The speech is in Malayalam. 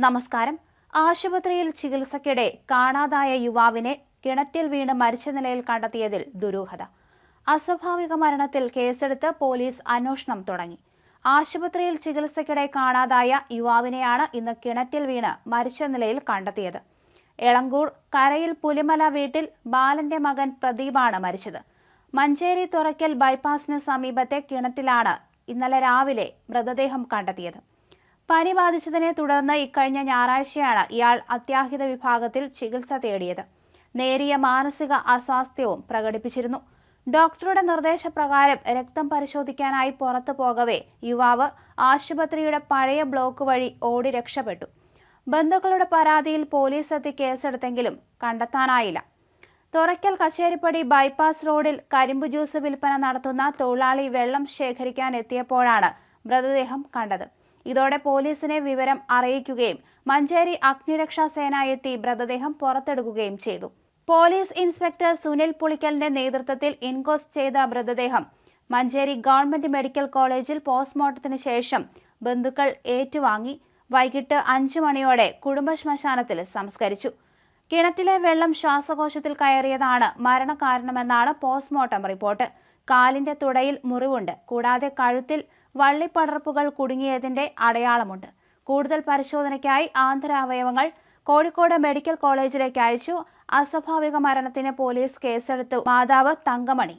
നമസ്കാരം. ആശുപത്രിയിൽ ചികിത്സയ്ക്കിടെ കാണാതായ യുവാവിനെ കിണറ്റിൽ വീണ് മരിച്ച നിലയിൽ കണ്ടെത്തിയതിൽ ദുരൂഹത. അസ്വാഭാവിക മരണത്തിൽ കേസെടുത്ത് പോലീസ് അന്വേഷണം തുടങ്ങി. ആശുപത്രിയിൽ ചികിത്സയ്ക്കിടെ കാണാതായ യുവാവിനെയാണ് ഇന്ന് കിണറ്റിൽ വീണ് മരിച്ച നിലയിൽ കണ്ടെത്തിയത്. എളങ്കൂർ കരയിൽ പുലിമല വീട്ടിൽ ബാലന്റെ മകൻ പ്രദീപാണ് മരിച്ചത്. മഞ്ചേരി തുറക്കൽ ബൈപ്പാസിന് സമീപത്തെ കിണറ്റിലാണ് ഇന്നലെ രാവിലെ മൃതദേഹം കണ്ടെത്തിയത്. പനി ബാധിച്ചതിനെ തുടർന്ന് ഇക്കഴിഞ്ഞ ഞായറാഴ്ചയാണ് ഇയാൾ അത്യാഹിത വിഭാഗത്തിൽ ചികിത്സ തേടിയത്. നേരിയ മാനസിക അസ്വാസ്ഥ്യവും പ്രകടിപ്പിച്ചിരുന്നു. ഡോക്ടറുടെ നിർദ്ദേശപ്രകാരം രക്തം പരിശോധിക്കാനായി പുറത്തു പോകവേ യുവാവ് ആശുപത്രിയുടെ പഴയ ബ്ലോക്ക് വഴി ഓടി രക്ഷപ്പെട്ടു. ബന്ധുക്കളുടെ പരാതിയിൽ പോലീസ് എത്തി കേസെടുത്തെങ്കിലും കണ്ടെത്താനായില്ല. തുറക്കൽ കച്ചേരിപ്പടി ബൈപ്പാസ് റോഡിൽ കരിമ്പു ജ്യൂസ് വിൽപ്പന നടത്തുന്ന തൊഴിലാളി വെള്ളം ശേഖരിക്കാൻ എത്തിയപ്പോഴാണ് മൃതദേഹം കണ്ടത്. ഇതോടെ പോലീസിനെ വിവരം അറിയിക്കുകയും മഞ്ചേരി അഗ്നിരക്ഷാ സേന എത്തി മൃതദേഹം പുറത്തെടുക്കുകയും ചെയ്തു. പോലീസ് ഇൻസ്പെക്ടർ സുനിൽ പുളിക്കലിന്റെ നേതൃത്വത്തിൽ ഇൻക്വസ്റ്റ് ചെയ്ത മൃതദേഹം മഞ്ചേരി ഗവൺമെന്റ് മെഡിക്കൽ കോളേജിൽ പോസ്റ്റ്മോർട്ടത്തിന് ശേഷം ബന്ധുക്കൾ ഏറ്റുവാങ്ങി വൈകിട്ട് 5 മണിയോടെ കുടുംബ ശ്മശാനത്തിൽ സംസ്കരിച്ചു. കിണറ്റിലെ വെള്ളം ശ്വാസകോശത്തിൽ കയറിയതാണ് മരണകാരണമെന്നാണ് പോസ്റ്റ്മോർട്ടം റിപ്പോർട്ട്. കാലിന്റെ തുടയിൽ മുറിവുണ്ട്. കൂടാതെ കഴുത്തിൽ വള്ളിപ്പടർപ്പുകൾ കുടുങ്ങിയതിന്റെ അടയാളമുണ്ട്. കൂടുതൽ പരിശോധനയ്ക്കായി ആന്തരാവയവങ്ങൾ കോഴിക്കോട് മെഡിക്കൽ കോളേജിലേക്ക് അയച്ചു. അസ്വാഭാവിക മരണത്തിന് പോലീസ് കേസെടുത്തു. മാതാവ് തങ്കമണി